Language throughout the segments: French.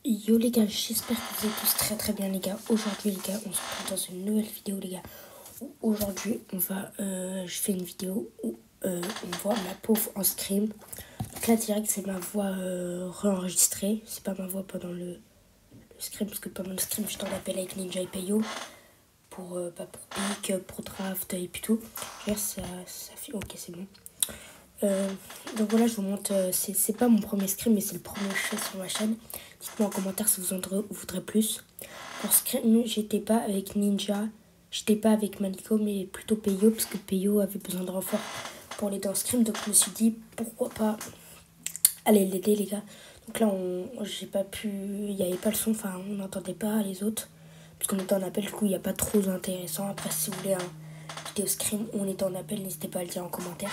Yo les gars, j'espère que vous êtes tous très bien les gars. Aujourd'hui les gars, on se retrouve dans une nouvelle vidéo les gars. Aujourd'hui je fais une vidéo où on voit ma pauvre en scream. Donc là direct c'est ma voix réenregistrée. C'est pas ma voix pendant le scream, parce que pendant le scream je t'en appelle avec Ninja et Payo pour pick, pour draft et puis tout. Ça fait ok, c'est bon. Donc voilà, je vous montre, c'est pas mon premier scrim, mais c'est le premier que je fais sur ma chaîne. Dites-moi en commentaire si vous en voudrez plus. Pour scrim, j'étais pas avec Ninja, j'étais pas avec Maliko, mais plutôt Peyo, parce que Peyo avait besoin de renfort pour l'aider en scrim. Donc je me suis dit, pourquoi pas aller l'aider les gars. Donc là, j'ai pas pu, il n'y avait pas le son, enfin on n'entendait pas les autres. Parce qu'on était en appel, du coup il n'y a pas trop intéressant. Après si vous voulez un vidéo scrim où on était en appel, n'hésitez pas à le dire en commentaire.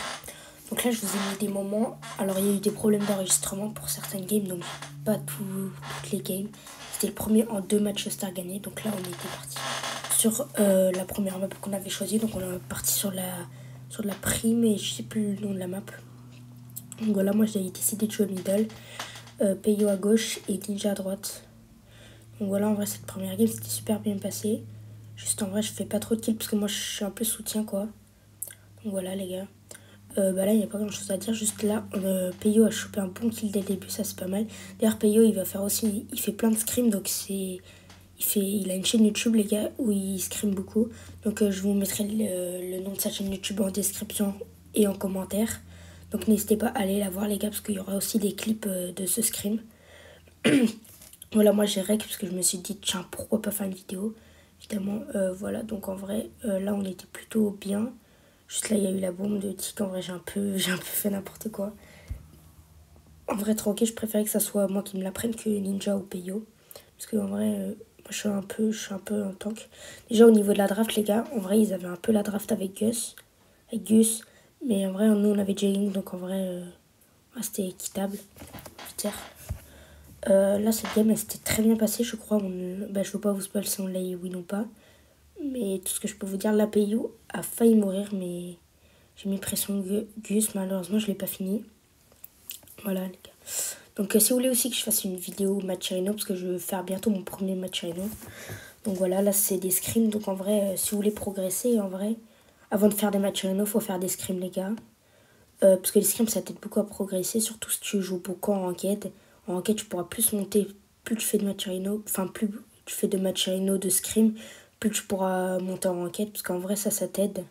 Donc là, je vous ai mis des moments. Alors, il y a eu des problèmes d'enregistrement pour certaines games, donc pas toutes les games. C'était le premier en 2 matchs star gagnés. Donc là, on était parti sur la première map qu'on avait choisie. Donc on est parti sur la prime et je sais plus le nom de la map. Donc voilà, moi j'ai décidé de jouer middle, Peyo à gauche et Ninja à droite. Donc voilà, en vrai, cette première game c'était super bien passé. Juste en vrai, je fais pas trop de kills parce que moi je suis un peu soutien quoi. Donc voilà, les gars. Là il n'y a pas grand chose à dire, juste là Peyo a chopé un bon kill dès le début, ça c'est pas mal. D'ailleurs Peyo il fait plein de scrims, donc il a une chaîne YouTube les gars où il scrime beaucoup. Donc je vous mettrai le nom de sa chaîne YouTube en description et en commentaire. Donc n'hésitez pas à aller la voir les gars, parce qu'il y aura aussi des clips de ce scrim. Voilà, moi j'ai rec parce que je me suis dit tiens, pourquoi pas faire une vidéo. Évidemment voilà, donc en vrai là on était plutôt bien. Juste là, il y a eu la bombe de tic. En vrai, j'ai un peu fait n'importe quoi. En vrai, tranquille, je préférais que ça soit moi qui me la prenne que Ninja ou Peyo. Parce que en vrai, moi, je suis un peu en tank. Déjà, au niveau de la draft, les gars, en vrai, ils avaient un peu la draft avec Gus. Mais en vrai, nous, on avait Jailing. Donc en vrai, c'était équitable. Putain. Là, cette game, elle s'était très bien passée, je crois. Je veux pas vous spoiler si on l'a eu, oui ou pas. Mais tout ce que je peux vous dire, la Peyo a failli mourir, mais j'ai mis pression Gus. Malheureusement, je l'ai pas fini. Voilà, les gars. Donc, si vous voulez aussi que je fasse une vidéo match Reno, parce que je vais faire bientôt mon premier match Reno. Donc, voilà, là, c'est des scrims. Donc, en vrai, si vous voulez progresser, en vrai, avant de faire des matchs Reno, il faut faire des scrims, les gars. Parce que les scrims, ça t'aide beaucoup à progresser, surtout si tu joues beaucoup en ranked. En ranked, tu pourras plus monter, plus tu fais de match Reno, enfin, plus tu fais de match Reno, de scrim, plus tu pourras monter en ranked. Parce qu'en vrai, ça t'aide.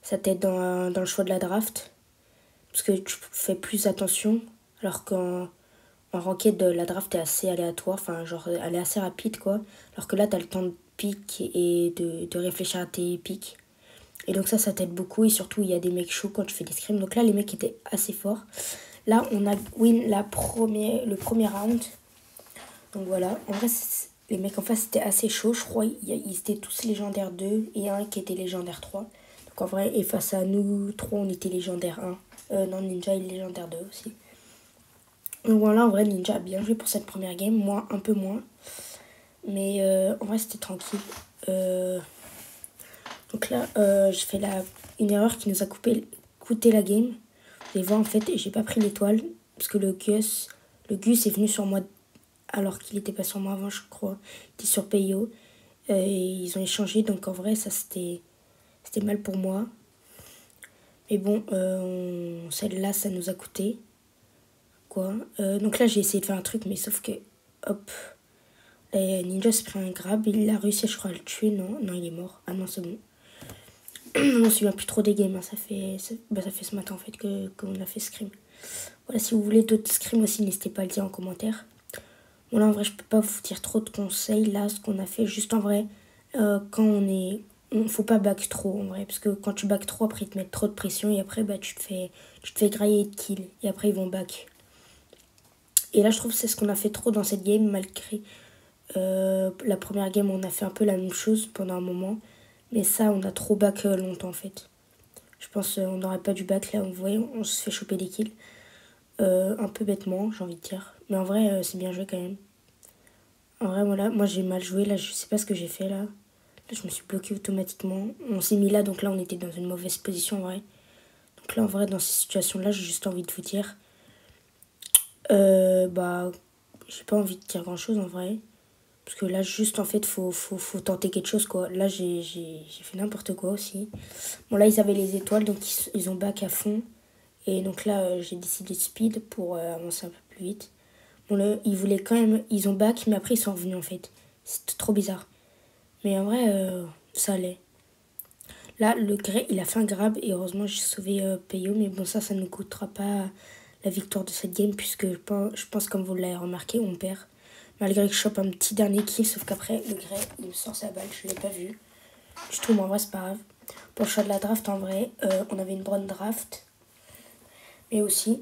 Ça t'aide dans le choix de la draft. Parce que tu fais plus attention. Alors qu'en ranked, la draft est assez aléatoire. Enfin, genre, elle est assez rapide, quoi. Alors que là, t'as le temps de pick et de réfléchir à tes picks. Et donc ça t'aide beaucoup. Et surtout, il y a des mecs chauds quand tu fais des scrims. Donc là, les mecs étaient assez forts. Là, on a win le premier round. Donc voilà. En vrai, les mecs en face étaient assez chauds. Je crois ils étaient tous légendaires 2 et un qui était légendaire 3. Donc en vrai, et face à nous 3, on était légendaire 1. Non, Ninja est légendaire 2 aussi. Donc voilà, en vrai, Ninja a bien joué pour cette première game. Moi, un peu moins. Mais en vrai, c'était tranquille. Donc là, j'ai fait une erreur qui nous a coûté la game. Vous allez voir, en fait, j'ai pas pris l'étoile. Parce que le Gus est venu sur moi alors qu'il était pas sur moi avant, je crois. Il était sur Peyo. Et ils ont échangé. Donc en vrai, ça c'était mal pour moi. Mais bon, celle-là, ça nous a coûté. Donc là, j'ai essayé de faire un truc, mais sauf que, hop, Ninja s'est pris un grab, il a réussi, je crois, à le tuer, non, il est mort. Ah non, c'est bon. On ne se souvient plus trop des games, hein. Ça fait ce matin, en fait, qu'on a fait scrim. Voilà, si vous voulez d'autres scrims aussi, n'hésitez pas à le dire en commentaire. Bon, là, en vrai, je peux pas vous dire trop de conseils, là, ce qu'on a fait, juste en vrai, quand faut pas back trop, en vrai, parce que quand tu back trop, après, ils te mettent trop de pression, et après, tu te fais grailler de kill, et après, ils vont back. Et là, je trouve que c'est ce qu'on a fait trop dans cette game, malgré la première game, on a fait un peu la même chose pendant un moment. Mais ça, on a trop back longtemps, en fait. Je pense on n'aurait pas dû back, là, vous voyez, on se fait choper des kills. Un peu bêtement, j'ai envie de dire. Mais en vrai, c'est bien joué quand même. En vrai, voilà, moi, j'ai mal joué, là, je sais pas ce que j'ai fait, là. Là, je me suis bloqué automatiquement. On s'est mis là, donc là, on était dans une mauvaise position, en vrai. Donc là, en vrai, dans ces situations-là, j'ai juste envie de vous dire... j'ai pas envie de dire grand chose en vrai. Parce que là, juste en fait, faut tenter quelque chose quoi. Là, j'ai fait n'importe quoi aussi. Bon, là, ils avaient les étoiles, donc ils ont back à fond. Et donc là, j'ai décidé de speed pour avancer un peu plus vite. Bon, là, ils voulaient quand même. Ils ont back, mais après, ils sont revenus en fait. C'était trop bizarre. Mais en vrai, ça allait. Là, le grey, il a fait un grab et heureusement, j'ai sauvé Peyo. Mais bon, ça ne nous coûtera pas la victoire de cette game puisque je pense comme vous l'avez remarqué, on perd. Malgré que je chope un petit dernier kill, sauf qu'après, le grey, il me sort sa balle, je l'ai pas vu. Du tout, mais en vrai, c'est pas grave. Pour le choix de la draft, en vrai, on avait une bonne draft. Mais aussi,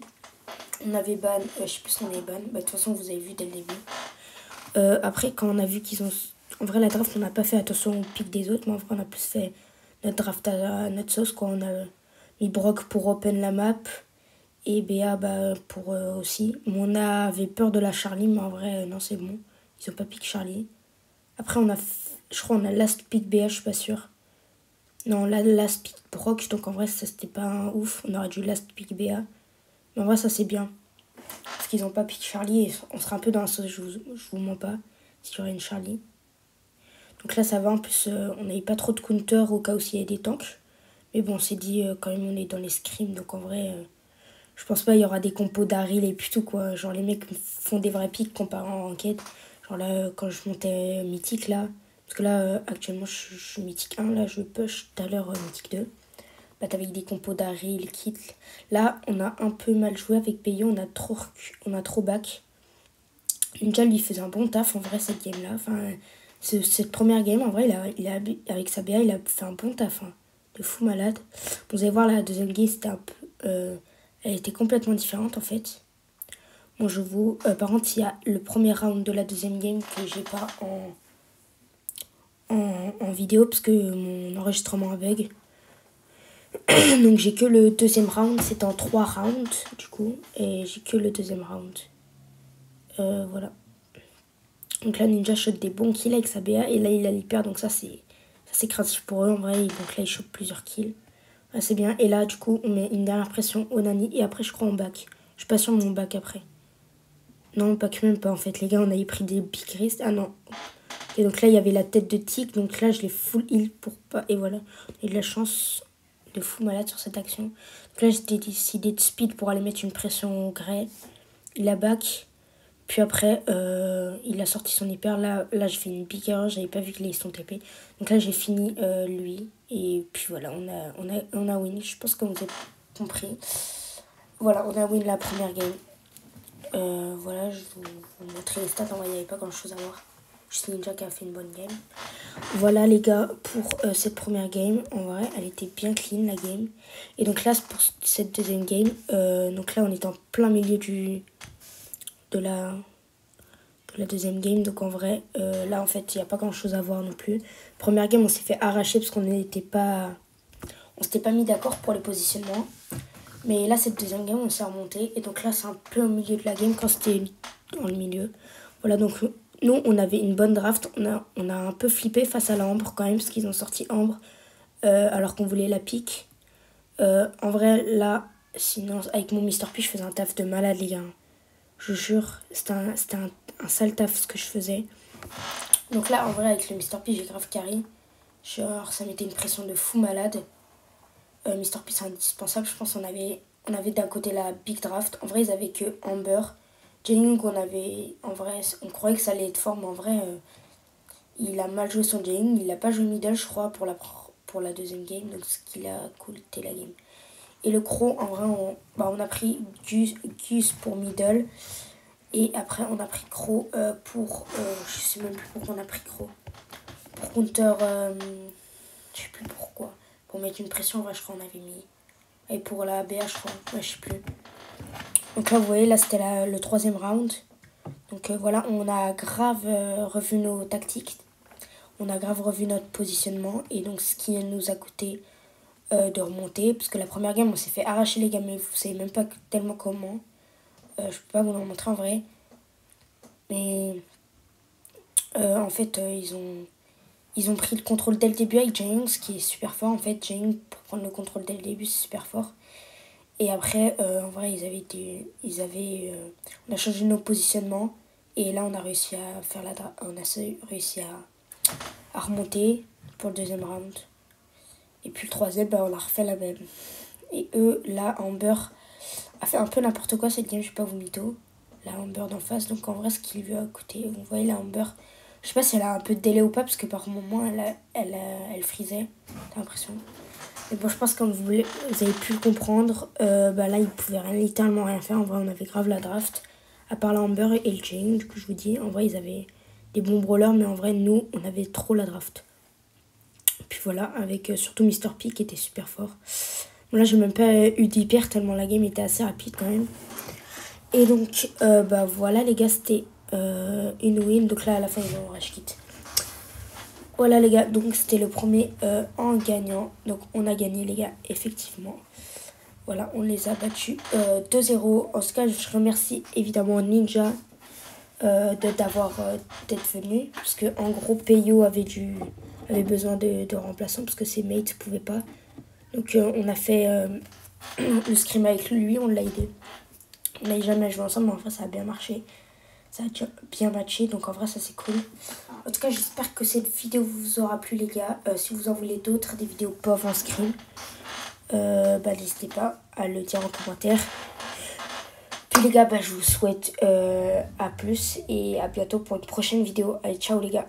on avait ban, je sais plus si on avait ban. Bah, de toute façon, vous avez vu dès le début. Après, quand on a vu qu'ils ont... En vrai, la draft, on n'a pas fait attention au pic des autres, mais en vrai, on a plus fait notre draft à notre sauce, quoi. On a mis Brock pour open la map. Et BA pour aussi. On avait peur de la Charlie, mais en vrai, non, c'est bon. Ils ont pas pick Charlie. Après, je crois on a last pick BA, je suis pas sûre. Non, là, last pick Brock, donc en vrai, ça c'était pas un ouf. On aurait dû last pick BA. Mais en vrai, ça c'est bien. Parce qu'ils ont pas pick Charlie et on serait un peu dans la sauce, je vous mens pas, s'il y aurait une Charlie. Donc là, ça va. En plus, on n'avait pas trop de counter au cas où s'il y avait des tanks. Mais bon, on s'est dit, quand même, on est dans les scrims, donc en vrai. Je pense pas il y aura des compos d'Aril et puis tout quoi. Genre les mecs font des vrais pics comparé en ranked. Genre là quand je montais mythique là. Parce que là actuellement je suis mythique 1. Là je push tout à l'heure mythique 2. Bah t'avais des compos d'Aril, Kit. Là on a un peu mal joué avec Peyo. On a trop back. Ninja lui faisait un bon taf en vrai cette game là. Enfin cette première game en vrai avec sa BA il a fait un bon taf. Hein. De fou malade. Vous allez voir la deuxième game c'était un peu... elle était complètement différente en fait. Bon, par contre, il y a le premier round de la deuxième game que j'ai pas en vidéo parce que mon enregistrement a bug. Donc j'ai que le deuxième round. C'est en 3 rounds du coup. Et j'ai que le deuxième round. Voilà. Donc là, Ninja shot des bons kills avec sa BA. Et là, il a l'hyper. Donc ça, c'est créatif pour eux en vrai. Donc là, il chope plusieurs kills. Ah, c'est bien. Et là, du coup, on met une dernière pression au Nani. Et après, je crois en back. Je suis pas sûre de mon back après. Non, pas que même pas en fait. Les gars, on avait pris des big risks. Ah non. Et donc là, il y avait la tête de tic. Donc là, je l'ai full heal pour pas. Et voilà. Et de la chance de fou malade sur cette action. Donc là, j'ai décidé de speed pour aller mettre une pression au grey. Il a back. Puis après, il a sorti son hyper. Là j'ai fait une big erreur. J'avais pas vu qu'il ait son TP. Donc là, j'ai fini lui. Et puis voilà, on a win. Je pense que vous avez compris. Voilà, on a win la première game. Voilà, je vous montrer les stats. En vrai, il n'y avait pas grand chose à voir. Juste Ninja qui a fait une bonne game. Voilà, les gars, pour cette première game. En vrai, elle était bien clean, la game. Et donc là, pour cette deuxième game, donc là, on est en plein milieu de la deuxième game. Donc en vrai, là, en fait, il n'y a pas grand chose à voir non plus. Première game, on s'est fait arracher parce qu'on s'était pas mis d'accord pour les positionnements. Mais là, cette deuxième game, on s'est remonté. Et donc là, c'est un peu au milieu de la game quand c'était dans le milieu. Voilà, donc nous, on avait une bonne draft. On a un peu flippé face à la Ambre quand même, parce qu'ils ont sorti Ambre alors qu'on voulait la pique. En vrai, là, sinon, avec mon Mr. P, je faisais un taf de malade, les gars. Je vous jure, c'était un sale taf ce que je faisais. Donc là, en vrai, avec le Mr. P, j'ai grave carré. Genre, ça mettait une pression de fou malade. Mr. P c'est indispensable. Je pense qu'on avait d'un côté la Big Draft. En vrai, ils avaient que Amber. Jaying, en vrai, on croyait que ça allait être fort, mais en vrai, il a mal joué son Jaying. Il a pas joué middle, je crois, pour la deuxième game. Donc, ce qui a coulté la game. Et le Crow, en vrai, on a pris Gus pour middle. Et après, on a pris Crow pour... je sais même plus pourquoi on a pris Crow. Pour counter... je sais plus pourquoi. Pour mettre une pression, en vrai, je crois qu'on avait mis... Et pour la BA, je crois. Ouais, je sais plus. Donc là, vous voyez, là, c'était le troisième round. Donc voilà, on a grave revu nos tactiques. On a grave revu notre positionnement. Et donc, ce qui nous a coûté de remonter. Parce que la première game, on s'est fait arracher les gammes. Mais vous savez même pas tellement comment. Je peux pas vous le montrer en vrai. Mais en fait, ils ont pris le contrôle dès le début avec Jayung, ce qui est super fort. En fait, Jayung, pour prendre le contrôle dès le début, c'est super fort. Et après, en vrai, on a changé nos positionnements. Et là, on a réussi à faire réussi à remonter pour le deuxième round. Et puis le troisième, bah, on a refait la même. Et eux, là, Amber a fait un peu n'importe quoi cette game, je vais pas vous mytho. La Amber d'en face, donc en vrai, ce qui lui a coûté, vous voyez la Amber, je sais pas si elle a un peu de délai ou pas, parce que par moment, elle frisait, j'ai l'impression. Mais bon, je pense que comme vous avez pu le comprendre, bah là, ils pouvaient littéralement rien faire. En vrai, on avait grave la draft, à part la Amber et le Jane, du coup, je vous dis, en vrai, ils avaient des bons brawlers, mais en vrai, nous, on avait trop la draft. Puis voilà, avec surtout Mr. P qui était super fort. Bon, là, j'ai même pas eu d'hyper tellement la game était assez rapide quand même. Et donc, bah voilà les gars, c'était une win. Donc là, à la fin, ils ont rage quit. Voilà les gars, donc c'était le premier en gagnant. Donc on a gagné les gars, effectivement. Voilà, on les a battus 2-0. En tout cas, je remercie évidemment Ninja d'être venu. Parce que en gros, Peyo avait besoin de remplaçants parce que ses mates ne pouvaient pas. Donc on a fait le scrim avec lui, on l'a aidé. On n'a jamais joué ensemble, mais en vrai ça a bien marché. Ça a bien matché, donc en vrai ça c'est cool. En tout cas, j'espère que cette vidéo vous aura plu les gars. Si vous en voulez d'autres, des vidéos pauvres en scrim, bah n'hésitez pas à le dire en commentaire. Puis les gars, bah, je vous souhaite à plus et à bientôt pour une prochaine vidéo. Allez, ciao les gars.